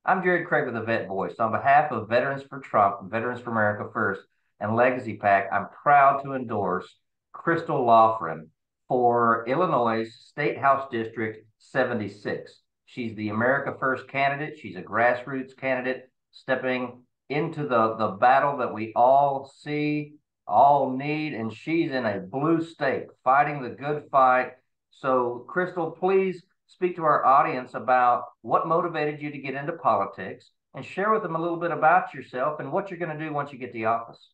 I'm Jared Craig with the Vet Voice. On behalf of Veterans for Trump, Veterans for America First, and Legacy PAC, I'm proud to endorse Crystal Loughran for Illinois State House District 76. She's the America First candidate. She's a grassroots candidate stepping into the battle that we all see, all need, and she's in a blue state fighting the good fight. So, Crystal, please speak to our audience about what motivated you to get into politics and share with them a little bit about yourself and what you're going to do once you get the office.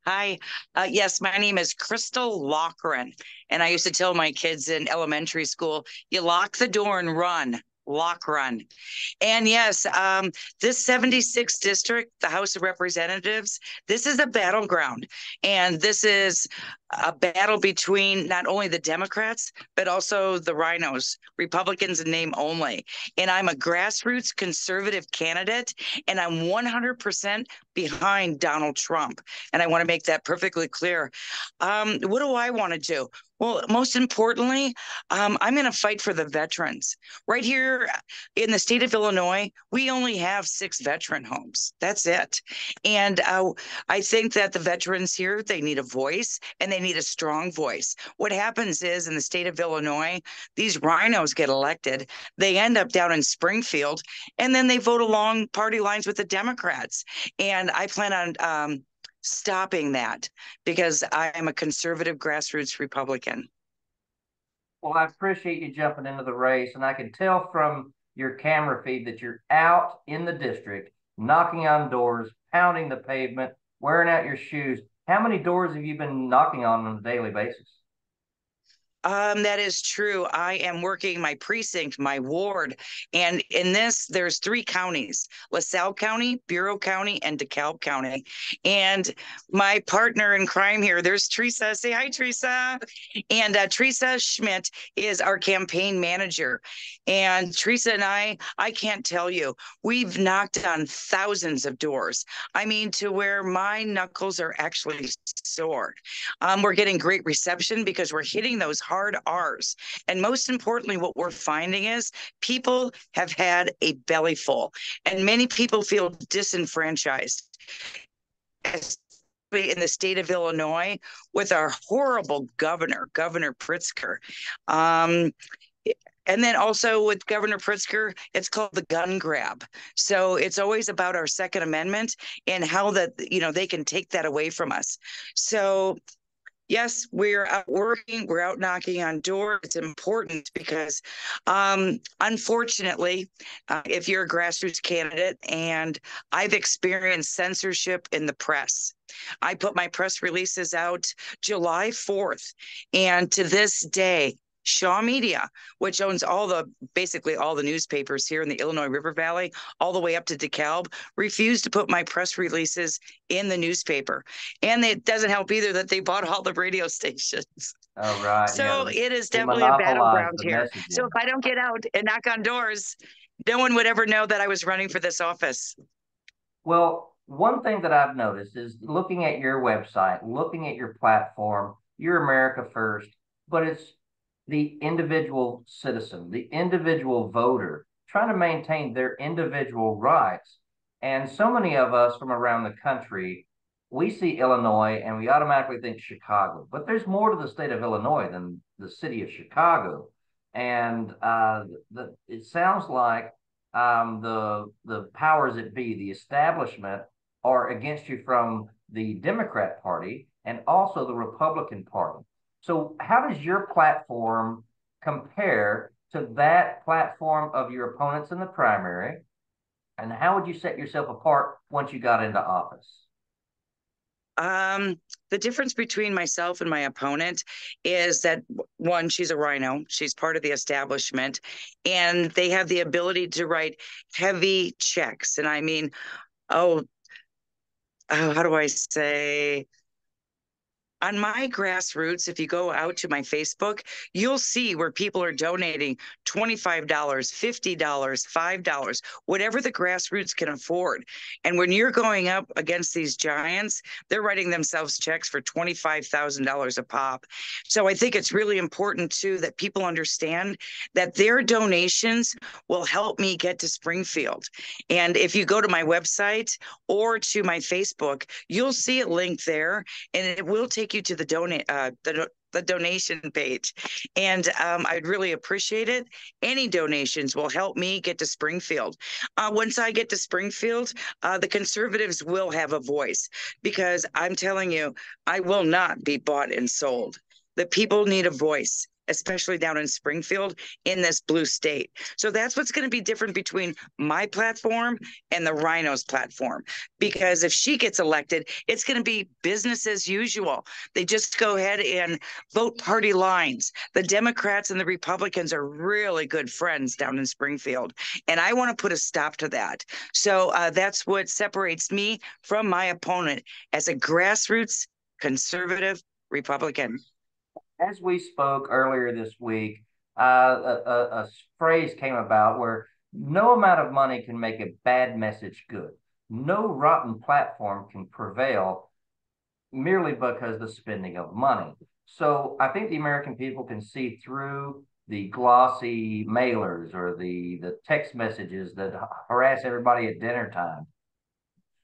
Hi. Yes, my name is Crystal Loughran. And I used to tell my kids in elementary school, you lock the door and run. Lock run. And yes, this 76th district, the House of Representatives, this is a battleground. And this is a battle between not only the Democrats, but also the rhinos, Republicans in name only. And I'm a grassroots conservative candidate, and I'm 100% behind Donald Trump. And I want to make that perfectly clear. What do I want to do? Well, most importantly, I'm going to fight for the veterans. Right here in the state of Illinois, we only have 6 veteran homes. That's it. And I think that the veterans here, they need a voice and they need a strong voice. What happens is in the state of Illinois, these rhinos get elected. They end up down in Springfield, and then they vote along party lines with the Democrats. And I plan on stopping that because I am a conservative grassroots Republican. Well, I appreciate you jumping into the race, and I can tell from your camera feed that you're out in the district, knocking on doors, pounding the pavement, wearing out your shoes. How many doors have you been knocking on a daily basis? That is true. I am working my precinct, my ward, and in this, there's 3 counties: LaSalle County, Bureau County, and DeKalb County. And my partner in crime here, there's Teresa. Say hi, Teresa. And Teresa Schmidt is our campaign manager. And Teresa and I can't tell you, we've knocked on thousands of doors. I mean, to where my knuckles are actually sore. We're getting great reception because we're hitting those hard R's. And most importantly, what we're finding is people have had a belly full, and many people feel disenfranchised, especially in the state of Illinois with our horrible governor, Governor Pritzker. Um, and then also with Governor Pritzker, it's called the gun grab. So it's always about our Second Amendment and how that, they can take that away from us. So yes, we're out working, we're out knocking on doors. It's important because, unfortunately, if you're a grassroots candidate, and I've experienced censorship in the press. I put my press releases out July 4th, and to this day, Shaw Media, which owns basically all the newspapers here in the Illinois River Valley, all the way up to DeKalb, refused to put my press releases in the newspaper. And it doesn't help either that they bought all the radio stations. Oh, right. Yeah, So it is they definitely a monopolized battleground the here. So messaging. if I don't get out and knock on doors, no one would ever know that I was running for this office. Well, one thing that I've noticed is looking at your website, looking at your platform, you're America First, but it's the individual citizen, the individual voter, trying to maintain their individual rights. And so many of us from around the country, we see Illinois and we automatically think Chicago, but there's more to the state of Illinois than the city of Chicago. And it sounds like the powers that be, the establishment, are against you from the Democrat Party and also the Republican Party. So, how does your platform compare to that platform of your opponents in the primary? And how would you set yourself apart once you got into office? The difference between myself and my opponent is that, one, she's a rhino, she's part of the establishment, and they have the ability to write heavy checks. And I mean, oh, how do I say? On my grassroots, if you go out to my Facebook, you'll see where people are donating $25, $50, $5, whatever the grassroots can afford. And when you're going up against these giants, they're writing themselves checks for $25,000 a pop. So I think it's really important too that people understand that their donations will help me get to Springfield. And if you go to my website or to my Facebook, you'll see a link there, and it will take you to the donation page. And I'd really appreciate it. Any donations will help me get to Springfield. Once I get to Springfield, the conservatives will have a voice, because I'm telling you, I will not be bought and sold. The people need a voice, especially down in Springfield, in this blue state. So that's what's going to be different between my platform and the Rhinos platform. Because if she gets elected, it's going to be business as usual. They just go ahead and vote party lines. The Democrats and the Republicans are really good friends down in Springfield. And I want to put a stop to that. So that's what separates me from my opponent as a grassroots conservative Republican. As we spoke earlier this week, a phrase came about where no amount of money can make a bad message good. No rotten platform can prevail merely because of the spending of money. So I think the American people can see through the glossy mailers or the text messages that harass everybody at dinner time.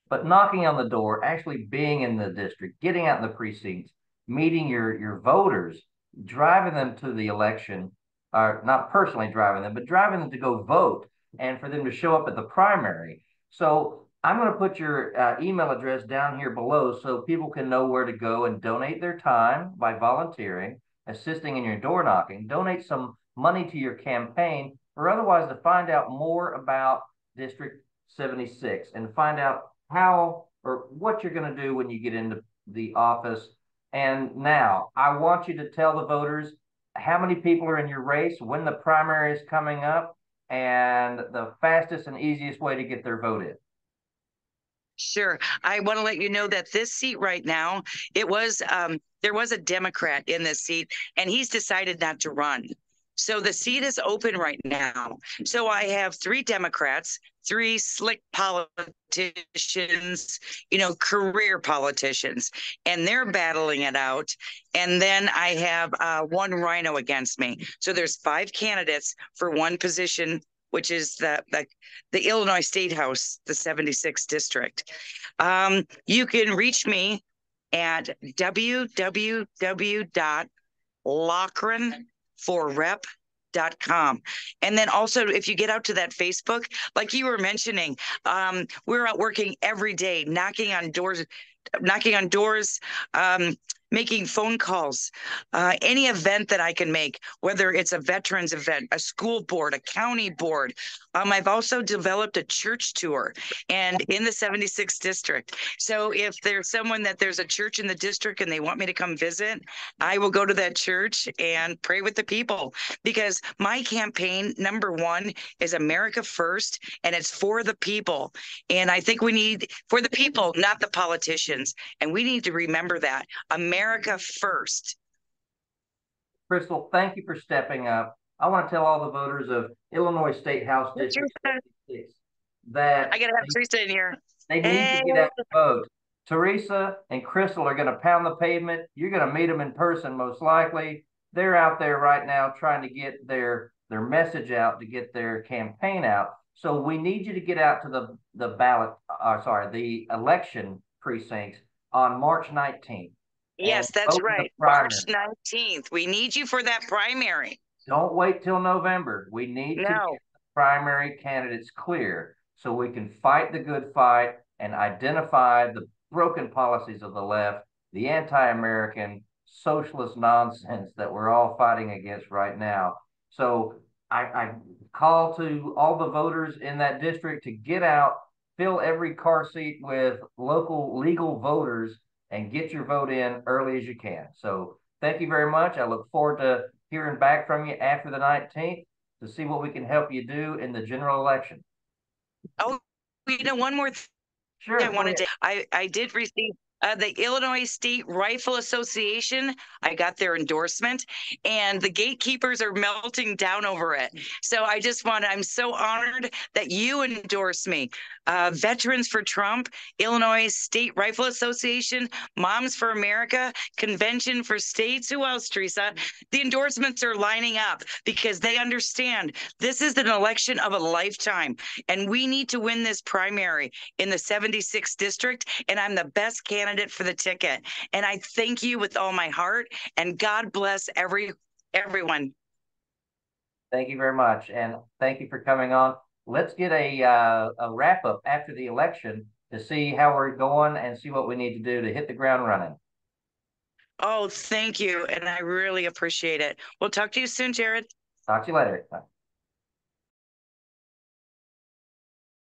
But knocking on the door, actually being in the district, getting out in the precincts, meeting your voters, driving them to the election, or not personally driving them, but driving them to go vote and for them to show up at the primary. So I'm going to put your email address down here below so people can know where to go and donate their time by volunteering, assisting in your door knocking, donate some money to your campaign, or otherwise to find out more about District 76 and find out how or what you're going to do when you get into the office. And now I want you to tell the voters how many people are in your race, when the primary is coming up, and the fastest and easiest way to get their vote in. Sure. I want to let you know that this seat right now, there was a Democrat in this seat, and he's decided not to run. So the seat is open right now. So I have three Democrats, three slick politicians, career politicians, and they're battling it out. And then I have one Rhino against me. So there's five candidates for one position, which is the Illinois State House, the 76th district. You can reach me at www.loughranforrep.com. And then also, if you get out to that Facebook, like you were mentioning, we're out working every day, knocking on doors, making phone calls, any event that I can make, whether it's a veterans event, a school board, a county board. I've also developed a church tour and in the 76th district. So if there's a church in the district and they want me to come visit, I will go to that church and pray with the people, because my campaign, number one, is America First, and it's for the people. And I think we need for the people, not the politicians. And we need to remember that. America first. Crystal, thank you for stepping up. I want to tell all the voters of Illinois State House District 76 that I got to have Teresa in here. they need to get out and vote. Teresa and Crystal are going to pound the pavement. You're going to meet them in person, most likely. They're out there right now trying to get their message out, to get their campaign out. So we need you to get out to the election precincts on March 19th. Yes, that's right. March 19th. We need you for that primary. Don't wait till November. We need to get the primary candidates clear so we can fight the good fight and identify the broken policies of the left, the anti-American socialist nonsense that we're all fighting against right now. So I call to all the voters in that district to get out, fill every car seat with local legal voters, and get your vote in early as you can. So thank you very much. I look forward to hearing back from you after the 19th to see what we can help you do in the general election. Oh, one more thing. Sure. I did receive The Illinois State Rifle Association, I got their endorsement, and the gatekeepers are melting down over it. So I'm so honored that you endorse me. Veterans for Trump, Illinois State Rifle Association, Moms for America, Convention for States. Who else, Teresa? The endorsements are lining up because they understand this is an election of a lifetime, and we need to win this primary in the 76th district, and I'm the best candidate for the ticket. And I thank you with all my heart, and God bless everyone. Thank you very much, and thank you for coming on. Let's get a wrap up after the election to see how we're going and see what we need to do to hit the ground running. Oh, thank you, and I really appreciate it. We'll talk to you soon, Jared. Talk to you later. Bye.